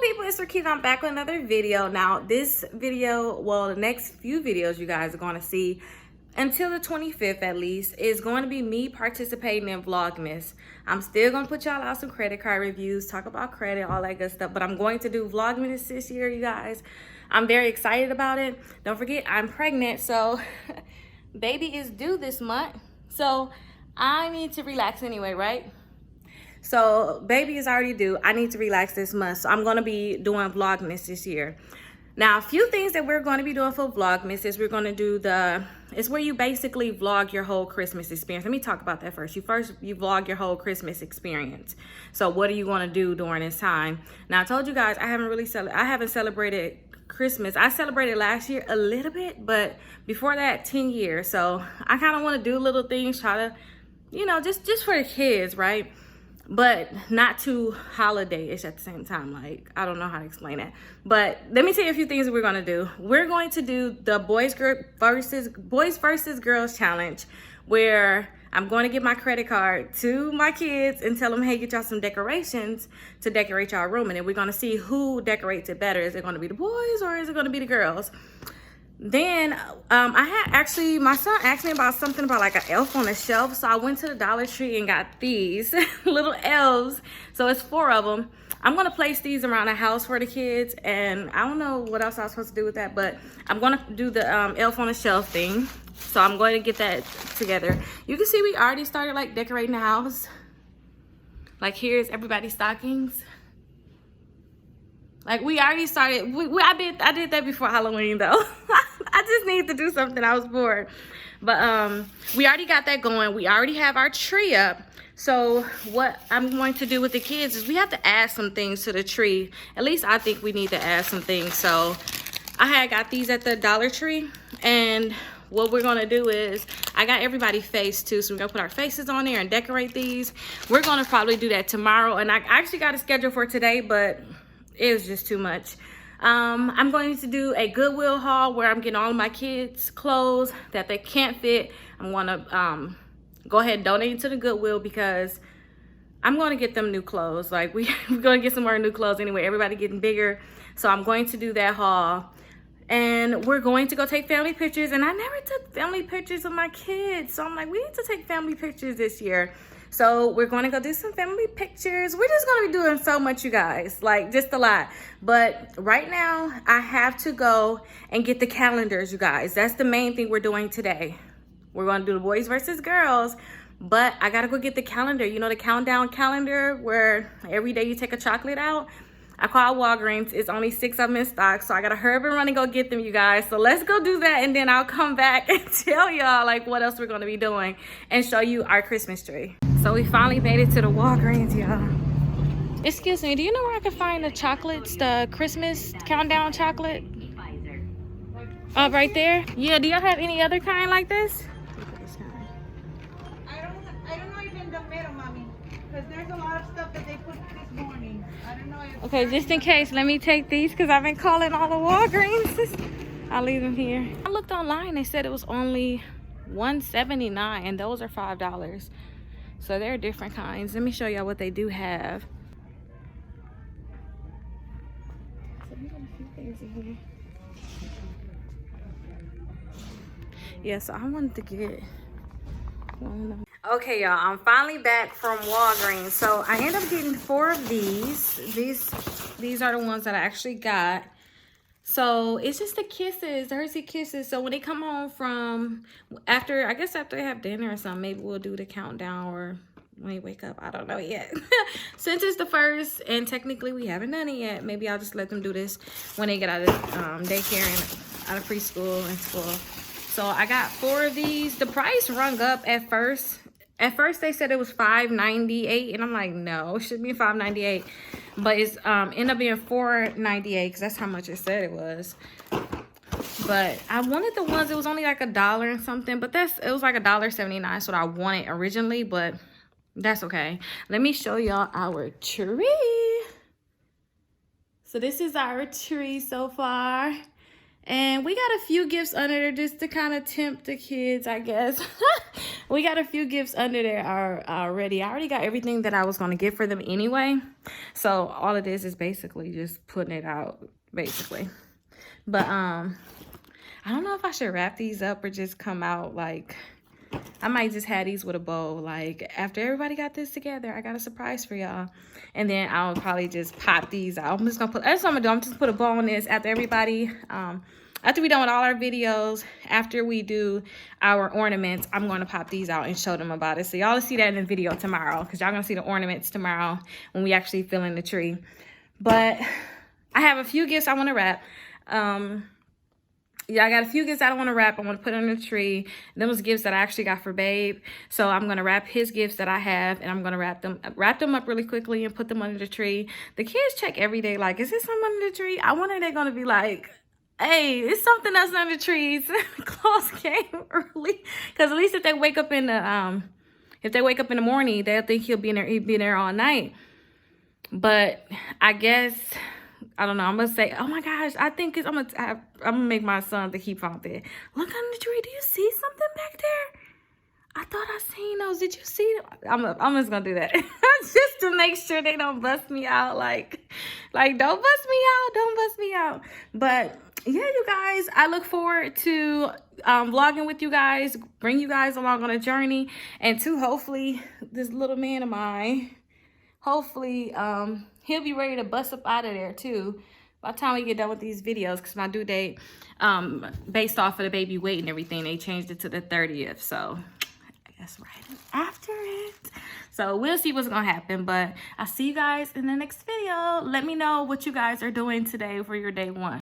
people, it's Rickita. I'm back with another video. Now this video, well, the next few videos you guys are going to see until the 25th at least, is going to be me participating in Vlogmas. I'm still going to put y'all out some credit card reviews, talk about credit, all that good stuff, but I'm going to do Vlogmas this year, you guys. I'm very excited about it. Don't forget, I'm pregnant, so baby is due this month, so I need to relax anyway, right? So baby is already due. I need to relax this month, so I'm going to be doing Vlogmas this year. Now, a few things that we're going to be doing for Vlogmas is we're going to do it's where you basically vlog your whole Christmas experience. Let me talk about that first. You vlog your whole Christmas experience. So what are you going to do during this time? Now, I told you guys I haven't celebrated Christmas. I celebrated last year a little bit, but before that, 10 years. So I kind of want to do little things, try to, you know, just for the kids, right? But not too holiday-ish at the same time. Like, I don't know how to explain it. But let me tell you a few things that we're going to do. We're going to do the boys versus girls challenge, where I'm going to give my credit card to my kids and tell them, hey, get y'all some decorations to decorate y'all room. And then we're going to see who decorates it better. Is it going to be the boys or is it going to be the girls? Then my son asked me about something about like an elf on a shelf, so I went to the Dollar Tree and got these little elves. So it's 4 of them. I'm gonna place these around the house for the kids, and I don't know what else I was supposed to do with that, but I'm gonna do the elf on a shelf thing. So I'm going to get that together. You can see we already started like decorating the house. Like, here's everybody's stockings. Like, we already started. I did that before Halloween though. I just need to do something. I was bored. But we already got that going. We already have our tree up. So what I'm going to do with the kids is we have to add some things to the tree. At least I think we need to add some things. So I had got these at the Dollar Tree. And what we're going to do is, I got everybody face too. So we're going to put our faces on there and decorate these. We're going to probably do that tomorrow. And I actually got a schedule for today, but it was just too much. I'm going to do a Goodwill haul where I'm getting all of my kids' clothes that they can't fit. I'm going to go ahead and donate to the Goodwill because I'm going to get them new clothes. Like, we're going to get some more new clothes anyway. Everybody getting bigger. So I'm going to do that haul. And we're going to go take family pictures. And I never took family pictures of my kids. So I'm like, we need to take family pictures this year. So we're going to go do some family pictures. We're just going to be doing so much, you guys. Like, just a lot. But right now, I have to go and get the calendars, you guys. That's the main thing we're doing today. We're going to do the boys versus girls. But I got to go get the calendar. You know, the countdown calendar where every day you take a chocolate out? I called Walgreens. It's only 6 of them in stock. So I got to hurry up and run and go get them, you guys. So let's go do that. And then I'll come back and tell y'all, like, what else we're going to be doing and show you our Christmas tree. So we finally made it to the Walgreens, y'all. Excuse me, do you know where I can find the chocolates, the Christmas countdown chocolate? Right there? Yeah, do y'all have any other kind like this? I don't know even the middle, mommy, because there's a lot of stuff that they put this morning. I don't know if... Okay, just in case, let me take these because I've been calling all the Walgreens. I'll leave them here. I looked online, they said it was only $1.79 and those are $5. So there are different kinds. Let me show y'all what they do have. So we got a few things in here. Yeah, so I wanted to get one of them. Okay, y'all, I'm finally back from Walgreens. So I ended up getting 4 of these. These are the ones that I actually got. So it's just the kisses, the Hershey Kisses. So when they come home from after they have dinner or something, maybe we'll do the countdown, or when they wake up. I don't know yet. Since it's the first and technically we haven't done it yet, maybe I'll just let them do this when they get out of daycare and out of preschool and school. So I got 4 of these. The price rung up at first. At first they said it was $5.98 and I'm like, no, it should be $5.98. But it's ended up being $4.98 because that's how much it said it was. But I wanted the ones, it was only like $1 and something, but it was like $1.79. That's what I wanted originally, but that's okay. Let me show y'all our tree. So this is our tree so far. And we got a few gifts under there just to kind of tempt the kids, I guess. We got a few gifts under there already. I already got everything that I was going to get for them anyway. So all of this is basically just putting it out, basically. But I don't know if I should wrap these up or just come out like, I might just have these with a bow. Like, after everybody got this together, I got a surprise for y'all. And then I'll probably just pop these out. I'm just gonna put, that's what I'm gonna do. I'm just put a bow on this after everybody, after we done with all our videos, after we do our ornaments, I'm gonna pop these out and show them about it. So y'all will see that in the video tomorrow, because y'all gonna see the ornaments tomorrow when we actually fill in the tree. But I have a few gifts I wanna wrap. Yeah, I got a few gifts I don't want to wrap. I want to put on the tree. Them was gifts that I actually got for Babe. So I'm going to wrap his gifts that I have, and I'm going to wrap them up really quickly and put them under the tree. The kids check every day, like, is there something under the tree? I wonder they're going to be like, hey, it's something else under the trees. Claus came early. Because at least if they wake up in the morning, they'll think he'll be there all night. But I guess, I don't know. I'm gonna say, oh my gosh, I think it's, I'm gonna make my son to keep out there. Look under the tree. Do you see something back there? I thought I seen those. Did you see them? I'm just gonna do that just to make sure they don't bust me out. Like don't bust me out. Don't bust me out. But yeah, you guys, I look forward to vlogging with you guys, bring you guys along on a journey, and to hopefully this little man of mine, hopefully he'll be ready to bust up out of there too by the time we get done with these videos, because my due date, based off of the baby weight and everything, they changed it to the 30th. So I guess right after it. So we'll see what's gonna happen. But I'll see you guys in the next video. Let me know what you guys are doing today for your day one.